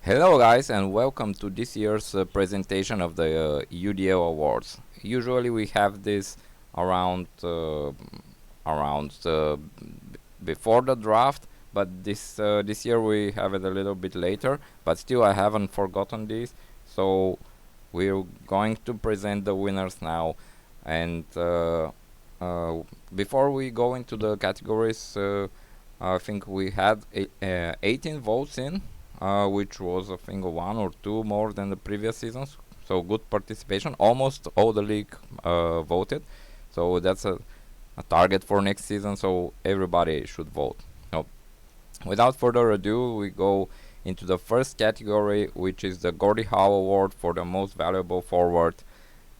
Hello guys and welcome to this year's presentation of the UDL Awards. Usually we have this around before the draft, but this year we have it a little bit later. But still, I haven't forgotten this, so we're going to present the winners now. And before we go into the categories, I think we had 18 votes in, which was I think one or two more than the previous seasons. So good participation. Almost all the league voted. So that's a target for next season. So everybody should vote. So without further ado, we go into the first category, which is the Gordie Howe Award for the most valuable forward.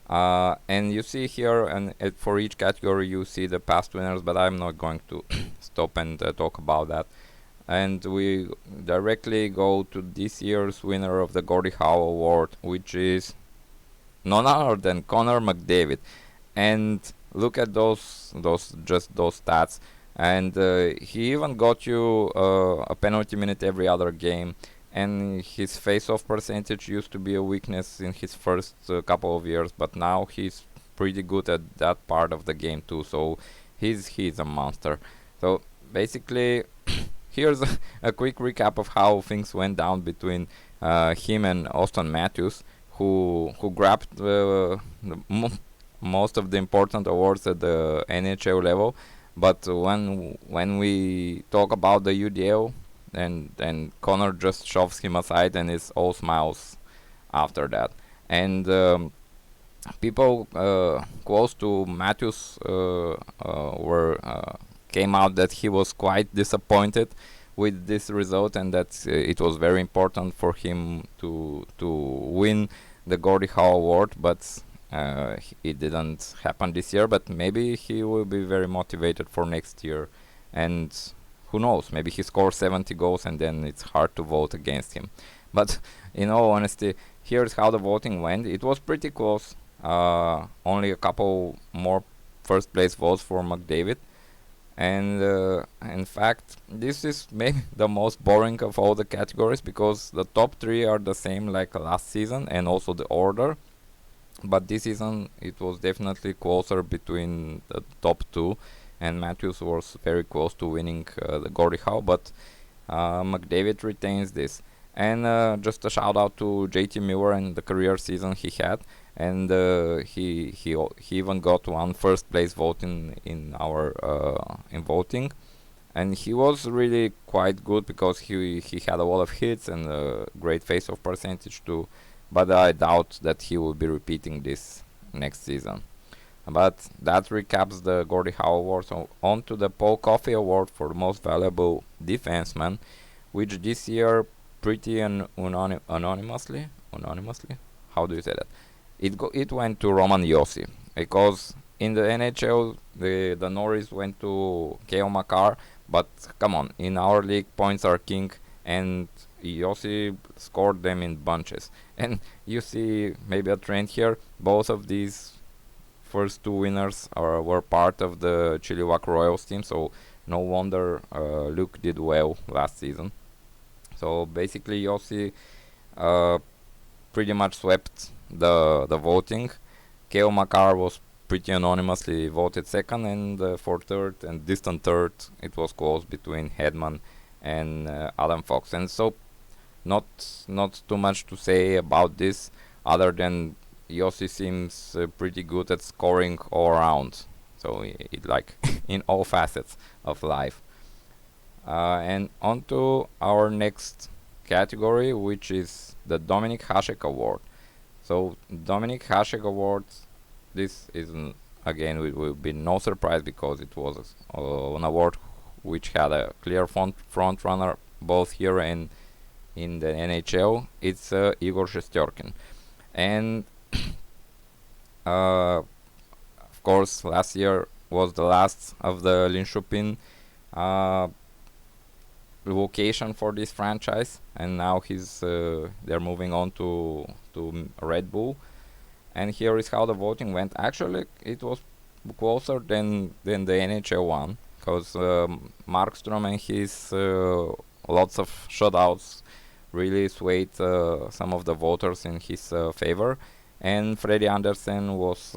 And you see here, and for each category, you see the past winners, but I'm not going to stop and talk about that. And we directly go to this year's winner of the Gordie Howe Award, which is none other than Connor McDavid. And look at those stats. And he even got you a penalty minute every other game. And his face-off percentage used to be a weakness in his first couple of years, but now he's pretty good at that part of the game too. So he's a monster. So basically, here's a quick recap of how things went down between him and Auston Matthews, who grabbed most of the important awards at the NHL level. But when we talk about the UDL, and Connor just shoves him aside and is all smiles after that. And people close to Matthews were came out that he was quite disappointed with this result, and that it was very important for him to win the Gordie Howe Award, but it didn't happen this year. But maybe he will be very motivated for next year, and who knows, maybe he scores 70 goals and then it's hard to vote against him. But in all honesty, here's how the voting went. It was pretty close. Only a couple more first place votes for McDavid. And in fact, this is maybe the most boring of all the categories, because the top three are the same like last season, and also the order. But this season it was definitely closer between the top two, and Matthews was very close to winning the Gordie Howe, but McDavid retains this. And just a shout out to JT Miller and the career season he had, and he even got one first place vote in our in voting, and he was really quite good because he had a lot of hits and a great face-off percentage too. But I doubt that he will be repeating this next season. But that recaps the Gordie Howe Award. So on to the Paul Coffey Award for the most valuable defenseman, which this year pretty anonymously, how do you say that? It went to Roman Josi, because in the NHL the Norris went to Cale Makar, but come on, in our league points are king, and Josi scored them in bunches. And you see maybe a trend here. Both of these first two winners were part of the Chilliwack Royals team, so no wonder Luke did well last season. So basically, Yossi pretty much swept the voting. Kale Makar was pretty anonymously voted second, and for third and distant third, it was close between Hedman and Adam Fox. And so, not too much to say about this, other than Yossi seems pretty good at scoring all around. So it like in all facets of life. And on to our next category, which is the Dominik Hashick Award. So Dominik Hashick Award, this is again will be no surprise, because it was an award which had a clear front runner both here and in the NHL. It's Igor Shesterkin. And of course, last year was the last of the Linköping location for this franchise, and now they're moving on to Red Bull. And here is how the voting went. Actually, it was closer than the NHL one, because Markstrom and his lots of shutouts really swayed some of the voters in his favor, and Freddie Andersen was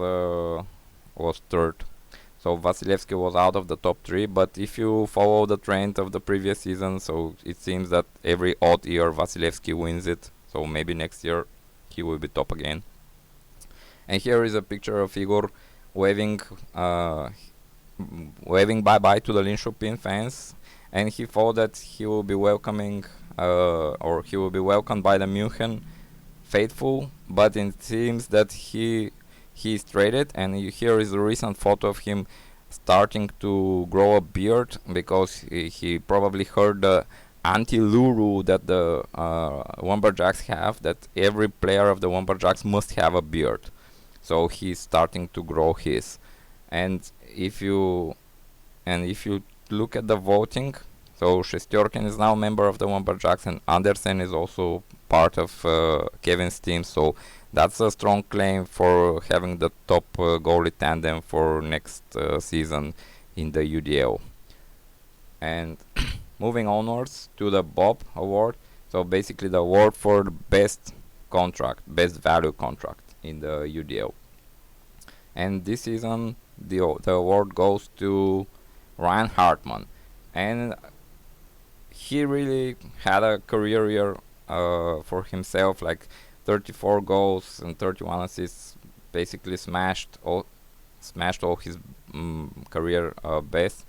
third. So Vasilevsky was out of the top three, but if you follow the trend of the previous season, so it seems that every odd year Vasilevsky wins it. So maybe next year he will be top again. And here is a picture of Igor waving uh, waving bye-bye to the Linköping fans, and he thought that he will be welcoming or he will be welcomed by the München faithful, but it seems that he is traded, and here is a recent photo of him starting to grow a beard because he probably heard the anti-Lou rule that the Lumberjacks have, that every player of the Lumberjacks must have a beard. So he's starting to grow his. And if you look at the voting, so Shestyorkin is now a member of the Lumberjacks, and Andersen is also part of Kevin's team. So that's a strong claim for having the top goalie tandem for next season in the UDL. And moving onwards to the Bob Award. So basically the award for the best contract, best value contract in the UDL. And this season the award goes to Ryan Hartman, and he really had a career year for himself, like 34 goals and 31 assists, basically smashed all his career best.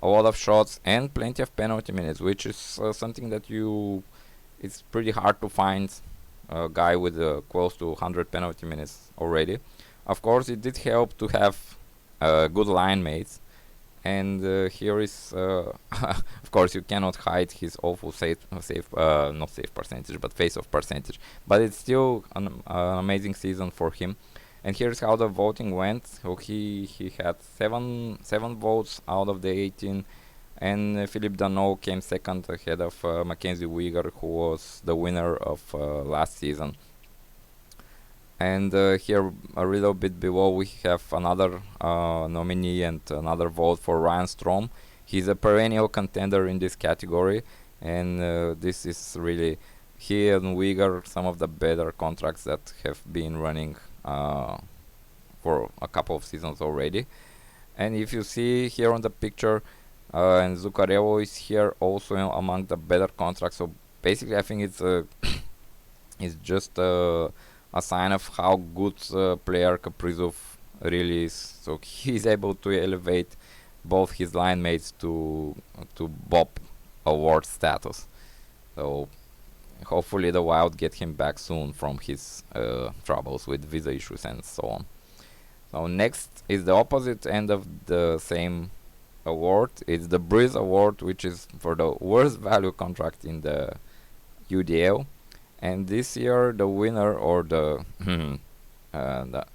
A lot of shots and plenty of penalty minutes, which is something that it's pretty hard to find a guy with close to 100 penalty minutes already. Of course, it did help to have good line mates, and here is, of course, you cannot hide his awful not save percentage, but face-off percentage. But it's still an amazing season for him. And here's how the voting went. So he had seven votes out of the 18, and Philippe Danault came second ahead of Mackenzie Weegar, who was the winner of last season. And here a little bit below we have another nominee and another vote for Ryan Strom. He's a perennial contender in this category, and this is really, he and Weegar, some of the better contracts that have been running for a couple of seasons already. And if you see here on the picture, and Zuccarello is here also among the better contracts. So basically I think it's it's just a sign of how good player Kaprizov really is. So he's able to elevate both his line mates to Bob Award status. So hopefully the Wild get him back soon from his troubles with visa issues and so on. So next is the opposite end of the same award. It's the Breeze Award, which is for the worst value contract in the UDL. And this year the winner, or the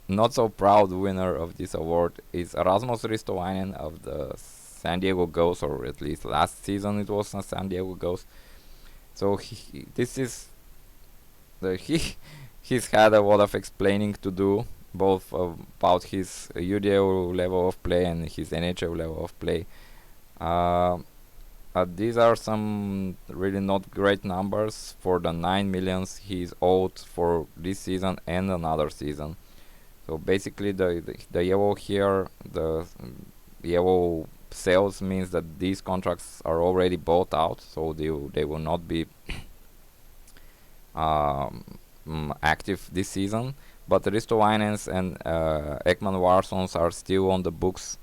not so proud winner of this award, is Rasmus Ristolainen of the San Diego Ghosts, or at least last season it was San Diego Ghosts. So he's had a lot of explaining to do, both about his UDL level of play and his NHL level of play. These are some really not great numbers for the 9 millions he's owed for this season and another season. So basically the yellow here, the yellow sales, means that these contracts are already bought out, so they will not be active this season. But the Ristolainens and Ekman Larssons are still on the books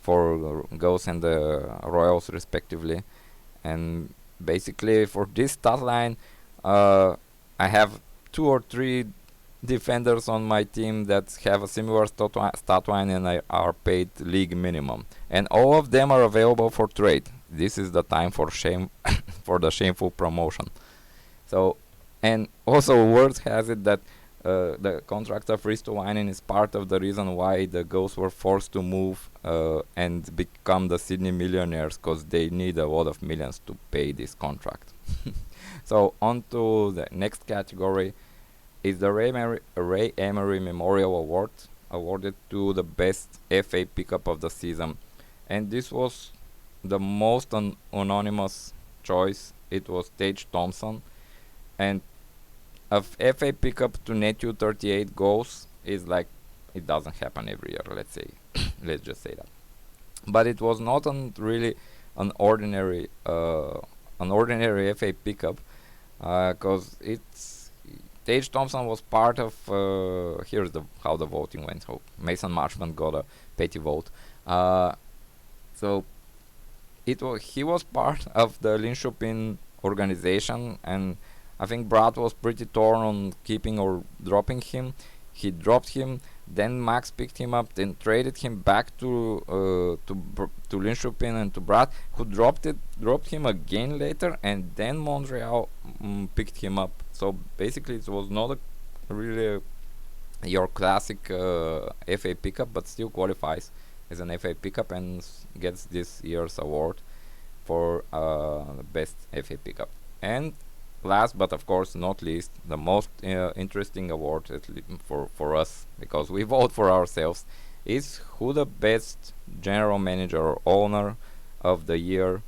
for Ghosts and the Royals respectively. And basically for this stat line, I have 2 or 3 defenders on my team that have a similar stat line and are paid league minimum, and all of them are available for trade. This is the time for for the shameful promotion. So, and also word has it that the contract of Ristolainen is part of the reason why the Ghosts were forced to move and become the Sydney Millionaires, because they need a lot of millions to pay this contract. So on to the next category is the Ray Emery Memorial Award, awarded to the best FA pickup of the season. And this was the most anonymous choice. It was Tage Thompson. and a FA pickup to net you 38 goals is like, it doesn't happen every year. Let's say, let's just say that. But it was not really an ordinary FA pickup, because it's Tage Thompson was part of. Here's how the voting went. So Mason Marshman got a petty vote. So he was part of the Linköping organization, and I think Brad was pretty torn on keeping or dropping him. He dropped him. Then Max picked him up, then traded him back to Linköping and to Brad, who dropped him again later, and then Montreal picked him up. So basically, it was not really your classic FA pickup, but still qualifies as an FA pickup and gets this year's award for the best FA pickup. And last but of course not least, the most interesting award for us, because we vote for ourselves, is who the best general manager or owner of the year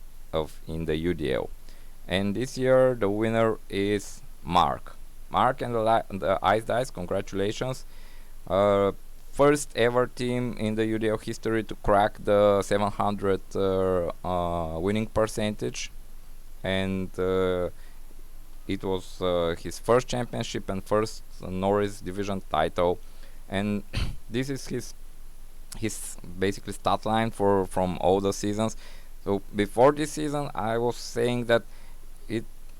in the UDL. And this year the winner is Mark and the Ice Dice. Congratulations. First ever team in the UDL history to crack the 700 winning percentage, and it was his first championship and first Norris division title, and this is his basically stat line from all the seasons. So before this season, I was saying that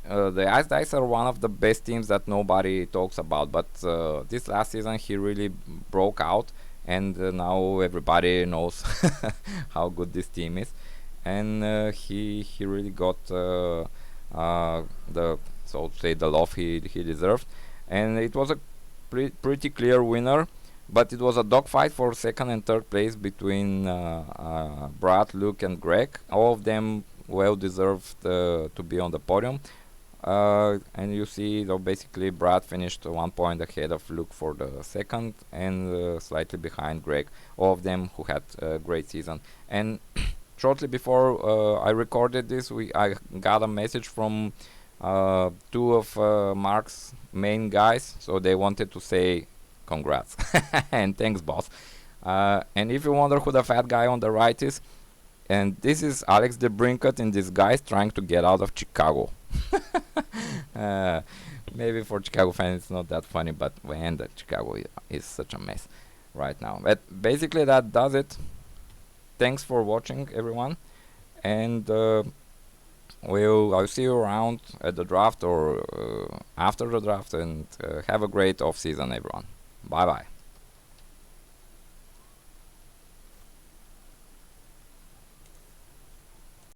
the Ice Dice are one of the best teams that nobody talks about, but this last season he really broke out, and now everybody knows how good this team is, and he really got the so to say the love he deserved, and it was a pretty clear winner, but it was a dogfight for second and third place between Brad, Luke, and Greg. All of them well deserved to be on the podium, and you see that basically Brad finished 1 point ahead of Luke for the second, and slightly behind Greg. All of them who had a great season. And shortly before I recorded this, I got a message from two of Mark's main guys, so they wanted to say congrats and thanks, boss. And if you wonder who the fat guy on the right is, and this is Alex DeBrincat in disguise trying to get out of Chicago. Maybe for Chicago fans it's not that funny, but when the Chicago is such a mess right now. But basically that does it. Thanks for watching, everyone, and I'll see you around at the draft or after the draft, and have a great off season, everyone. Bye bye.